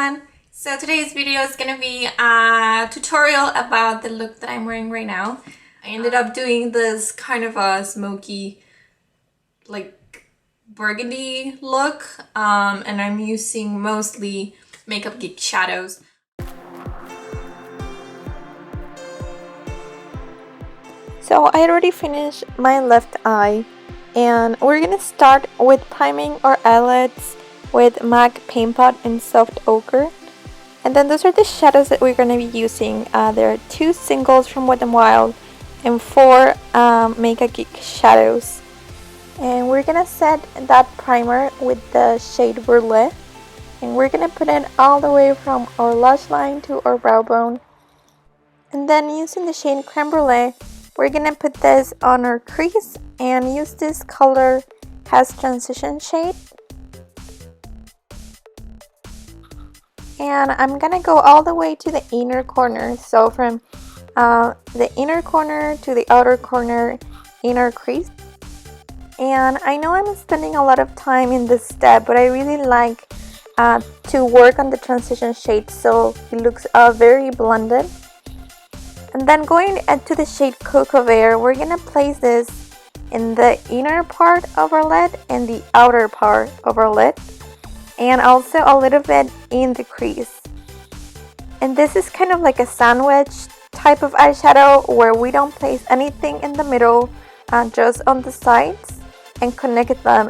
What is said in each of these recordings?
everyone! So today's video is gonna be a tutorial about the look that I'm wearing right now. I ended up doing this kind of a smoky, like burgundy look, and I'm using mostly Makeup Geek shadows. So I already finished my left eye, and we're gonna start with priming our eyelids with MAC Paint Pot in Soft Ochre. And then those are the shadows that we're gonna be using. There are 2 singles from Wet n Wild and 4 Makeup Geek shadows. And we're gonna set that primer with the shade Brulee. And we're gonna put it all the way from our lash line to our brow bone. And then using the shade Creme Brulee, we're gonna put this on our crease and use this color has transition shade. And I'm gonna go all the way to the inner corner, so from the inner corner to the outer corner inner crease. And I know I'm spending a lot of time in this step, but I really like to work on the transition shade so it looks very blended. And then going to the shade Cocoa Bear, we're gonna place this in the inner part of our lid and the outer part of our lid, and also a little bit in the crease. And this is kind of like a sandwich type of eyeshadow where we don't place anything in the middle, just on the sides, and connect them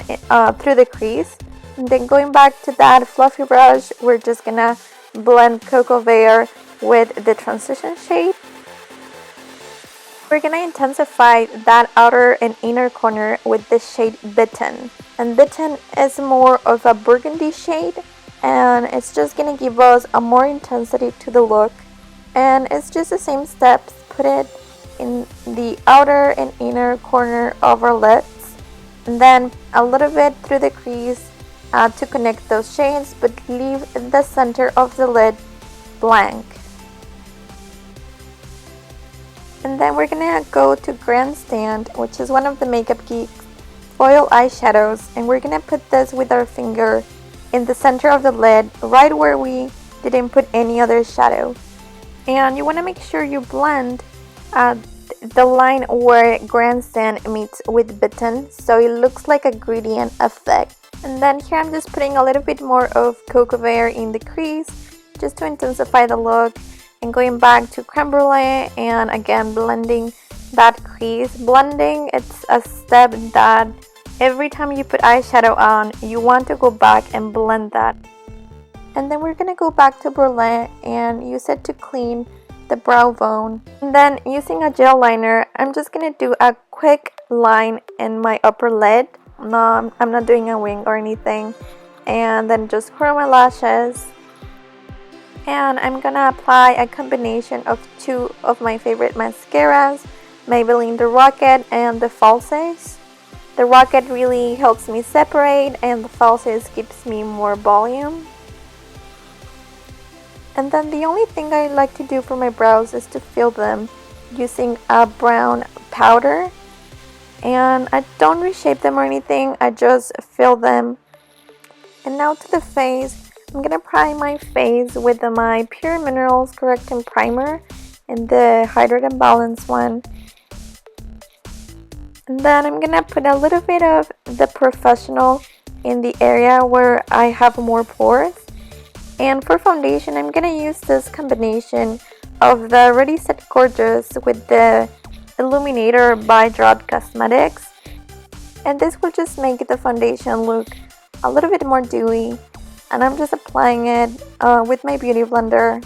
through the crease. And then going back to that fluffy brush, we're just gonna blend Cocoa Bear with the transition shade. We're gonna intensify that outer and inner corner with the shade Bitten. And Bitten is more of a burgundy shade, and it's just gonna give us a more intensity to the look. And it's just the same steps. Put it in the outer and inner corner of our lids, and then a little bit through the crease to connect those shades, but leave the center of the lid blank. And then we're gonna go to Grandstand, which is one of the Makeup Geek's foil eyeshadows, and we're gonna put this with our finger in the center of the lid, right where we didn't put any other shadow. And you wanna make sure you blend the line where Grandstand meets with Bitten, so it looks like a gradient effect. And then here I'm just putting a little bit more of Cocoa Bear in the crease, just to intensify the look. And going back to Creme Brulee and again blending that crease. Blending, it's a step that every time you put eyeshadow on, you want to go back and blend that. And then we're gonna go back to Brulee and use it to clean the brow bone. And then using a gel liner, I'm just gonna do a quick line in my upper lid. No, I'm not doing a wing or anything. And then just curl my lashes. And I'm gonna apply a combination of 2 of my favorite mascaras, Maybelline The Rocket and The Falsies. The Rocket really helps me separate, and The Falsies gives me more volume. And then the only thing I like to do for my brows is to fill them using a brown powder. And I don't reshape them or anything, I just fill them. And now to the face. I'm gonna prime my face with my Pure Minerals Correcting Primer in the Hydrate and Balance one. And then I'm gonna put a little bit of the Porefessional in the area where I have more pores. And for foundation, I'm gonna use this combination of the Ready Set Gorgeous with the Illuminator by Gerard Cosmetics. And this will just make the foundation look a little bit more dewy. And I'm just applying it with my beauty blender.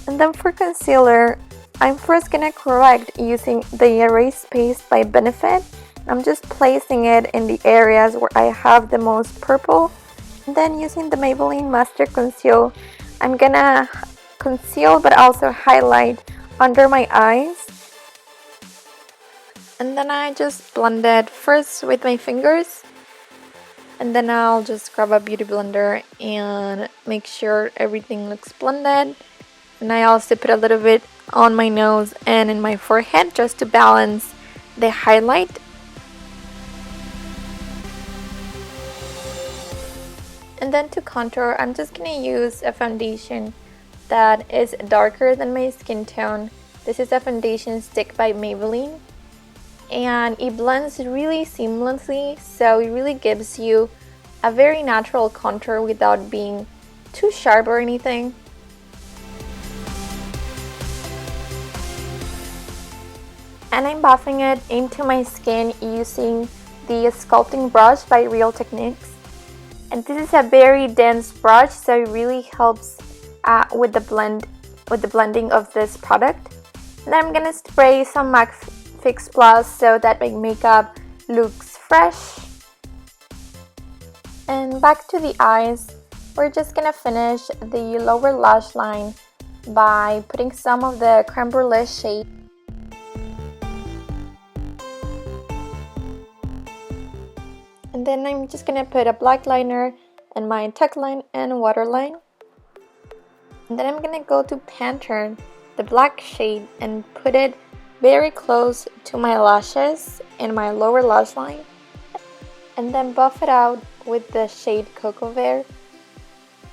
And then for concealer, I'm first gonna correct using the Erase Paste by Benefit. I'm just placing it in the areas where I have the most purple. And then using the Maybelline Master Conceal, I'm gonna conceal but also highlight under my eyes. And then I just blend it first with my fingers. And then I'll just grab a beauty blender and make sure everything looks blended. And I also put a little bit on my nose and in my forehead just to balance the highlight. And then to contour, I'm just gonna use a foundation that is darker than my skin tone. This is a foundation stick by Maybelline, and it blends really seamlessly, so it really gives you a very natural contour without being too sharp or anything. And I'm buffing it into my skin using the sculpting brush by Real Techniques. And this is a very dense brush, so it really helps with the blending of this product. And then I'm gonna spray some MAC Fix Plus so that my makeup looks fresh. And back to the eyes, we're just gonna finish the lower lash line by putting some of the Creme Brulee shade. And then I'm just gonna put a black liner in my tuck line and waterline. And then I'm gonna go to Panther, the black shade, and put it very close to my lashes and my lower lash line. And then buff it out with the shade Cocoa Bear,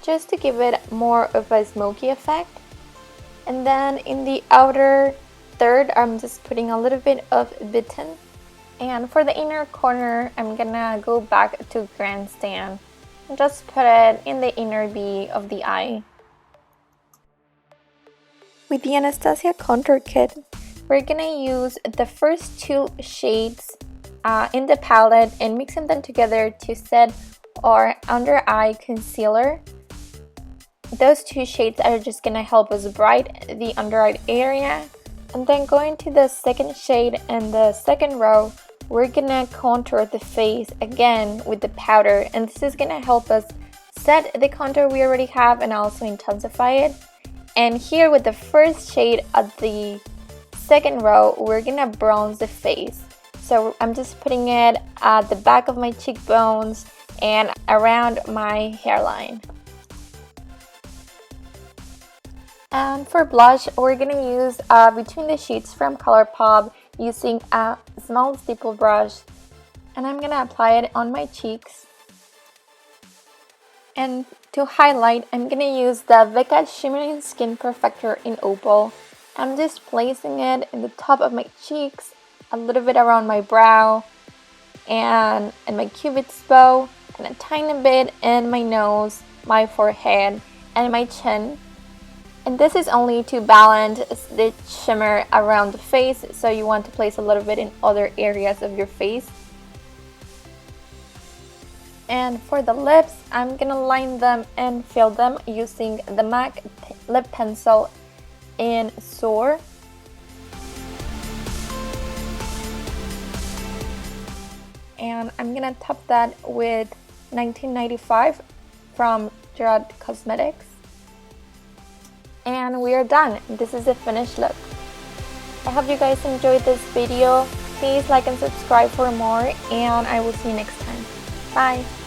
just to give it more of a smoky effect. And then in the outer third, I'm just putting a little bit of Bitten. And for the inner corner, I'm gonna go back to Grandstand and just put it in the inner V of the eye. With the Anastasia contour kit, we're gonna use the first two shades in the palette and mixing them together to set our under eye concealer. Those two shades are just gonna help us brighten the under eye area. And then going to the second shade and the second row, we're gonna contour the face again with the powder, and this is gonna help us set the contour we already have and also intensify it. And here with the first shade at the second row, we're gonna bronze the face. So I'm just putting it at the back of my cheekbones and around my hairline. And for blush, we're gonna use Between the Sheets from Colourpop using a small stipple brush, and I'm gonna apply it on my cheeks. And to highlight, I'm gonna use the Becca Shimmering Skin Perfector in Opal. I'm just placing it in the top of my cheeks, a little bit around my brow, and my cupid's bow, and a tiny bit in my nose, my forehead, and my chin. And this is only to balance the shimmer around the face, so you want to place a little bit in other areas of your face. And for the lips, I'm gonna line them and fill them using the MAC lip pencil in Soar. And I'm gonna top that with 1995 from Gerard Cosmetics. And we are done. This is the finished look. I hope you guys enjoyed this video. Please like and subscribe for more, and I will see you next time. Bye!